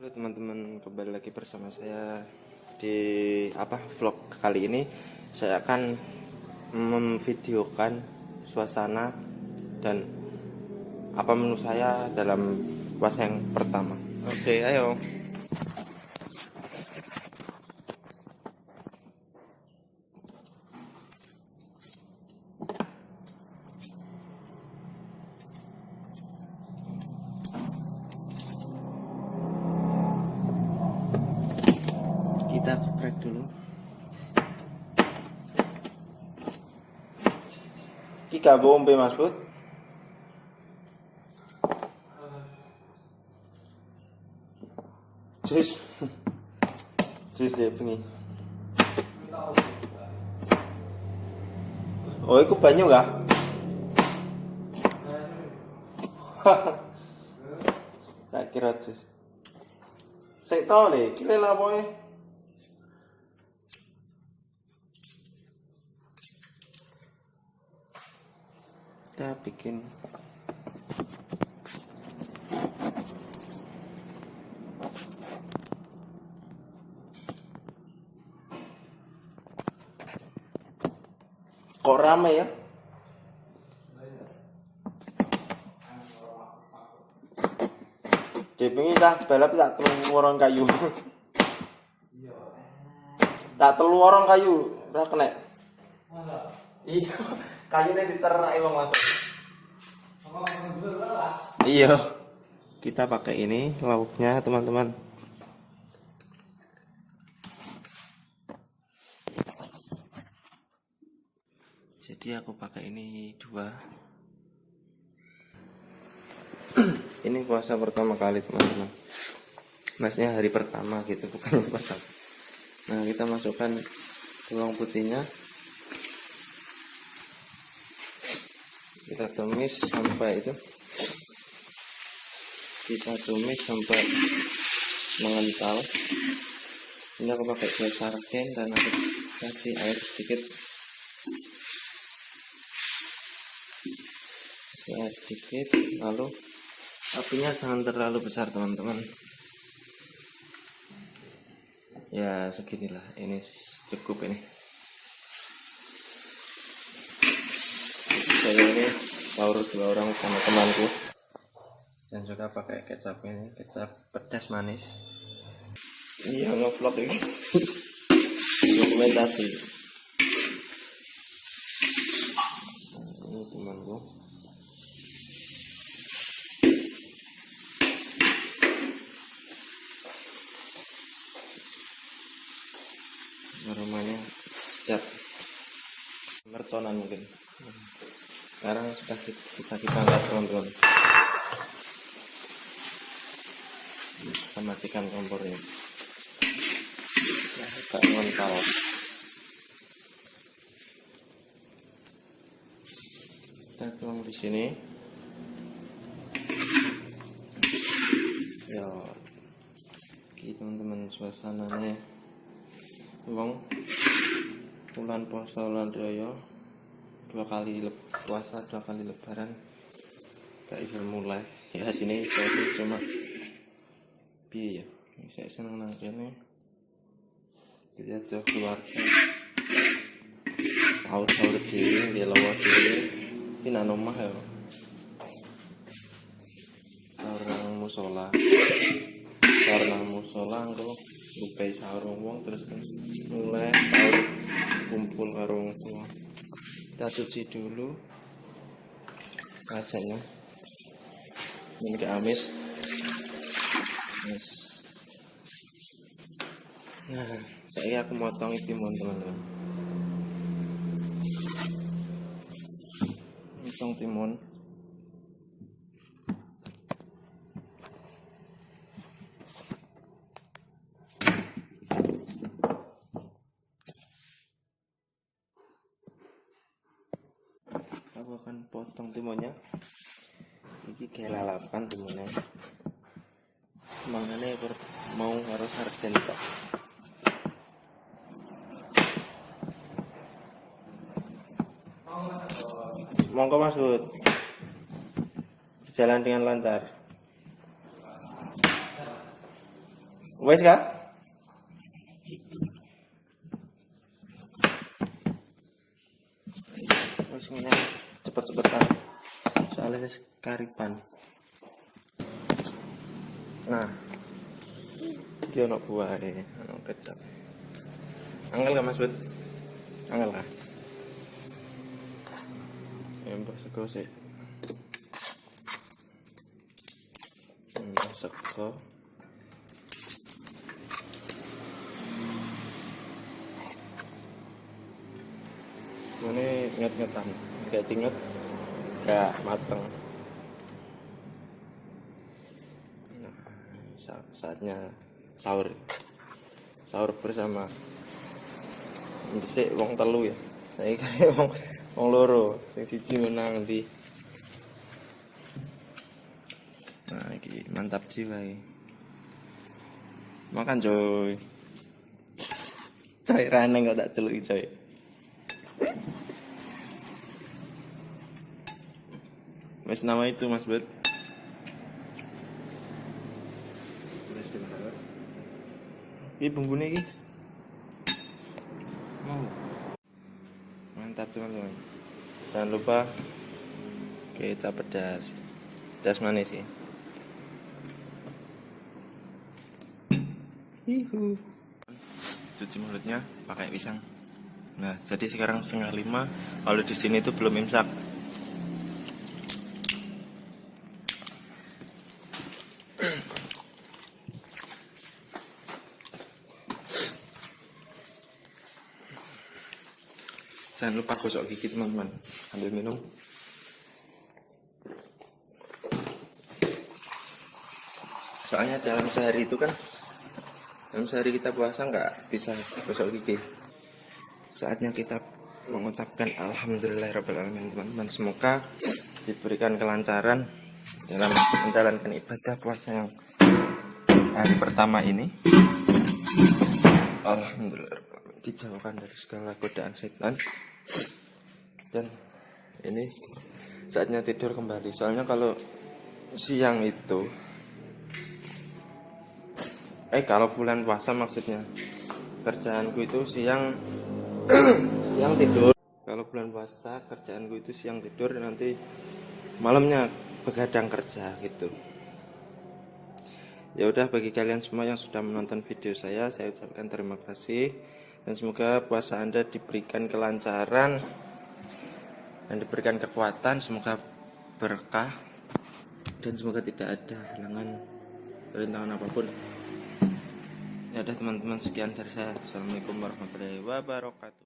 Halo teman-teman, kembali lagi bersama saya di vlog kali ini. Saya akan memvideokan suasana dan menu saya dalam puasa yang pertama. Oke, ayo. Kita geprek dulu. Kika bombe Mas Bud. Jus deh bengi. Oh, iku banyu enggak? Tak kira jus. Saya tahu deh, kita lapoin. Kita bikin kok rame ya? Dipingi dah balap tak telu orang kayu. Tak telu orang kayu, ora kena. Iya, kayunya diterai wong langsung. Iya. Kita pakai ini lauknya, teman-teman. Jadi aku pakai ini 2. Ini puasa pertama kali, teman-teman. Maksudnya hari pertama gitu, bukan yang pertama. Nah, kita masukkan bawang putihnya. Kita tumis sampai mengental. Ini aku pakai gula sarden dan aku kasih air sedikit. Lalu apinya jangan terlalu besar, teman-teman. Ya seginilah, ini cukup ini. Saya ini sahur 2 orang sama temanku, dan juga pakai kecap ini, kecap pedas manis. Iya, ngevlog ini. Dokumentasi. Ini temanku. Aromanya sedap, merconan mungkin. Sekarang sudah bisa kita lihat, teman-teman. Kita matikan kompornya. Kita mengental. Kita tuang di sini. Ya, teman-teman, suasananya wong bulan puasa lan raya 2 kali puasa, 2 kali lebaran gak bisa mulai ya. Sini saya cuma piye ya, saya seneng nang kene kita tuh keluarga sahur dhewe di lawar dhewe iki nang omah ya, orang musola engko bukai sahur wong terus mulai sahur kumpul karo wong tua. Kita cuci dulu kacanya ini ke amis. Yes. Nah, saya aku motong timun, teman-teman. Potong timun. Aku akan potong timunnya. Ini kayak lalapan timunnya. Mangane mau harus sarden Pak. Monggo Mas Bud. Berjalan dengan lancar. Wes kah? Wes ngene cepet-cepetan. Soalnya wis karipan. Nah, iki ono buahe, ono kecap. Angel gak Mas Bud? Angel kah? Mbah sego sih. Mbah sego. Ini nget-ngetan, kayak tinget, gak mateng. Nah, saatnya sahur bersama. Bisa wong telu ya. Saya kira wong loro, sing siji menang nanti. Nah, iki mantap jiwa iki. Makan coy. Coy raneng kok tak celuki coy. Mas nama itu Mas Bud. Ini bumbunya ini. Mantap teman-teman. Jangan lupa kecap pedas. Pedas manis sih. Hihu. Cuci mulutnya pakai pisang. Nah, jadi sekarang 4:30. Kalau di sini itu belum imsak. Jangan lupa gosok gigi teman-teman. Ambil minum. Soalnya dalam sehari kita puasa nggak bisa gosok gigi. Saatnya kita mengucapkan alhamdulillahirobbilalamin teman-teman. Semoga diberikan kelancaran dalam menjalankan ibadah puasa yang hari pertama ini. Alhamdulillah, dijauhkan dari segala godaan setan. Dan ini saatnya tidur kembali. Soalnya kalau siang itu kalau bulan puasa maksudnya, kerjaanku itu siang siang tidur. Kalau bulan puasa kerjaanku itu siang tidur, nanti malamnya begadang kerja gitu. Ya udah, bagi kalian semua yang sudah menonton video saya ucapkan terima kasih, dan semoga puasa Anda diberikan kelancaran dan diberikan kekuatan, semoga berkah, dan semoga tidak ada halangan rintangan apapun. Ya udah teman-teman, sekian dari saya. Assalamualaikum warahmatullahi wabarakatuh.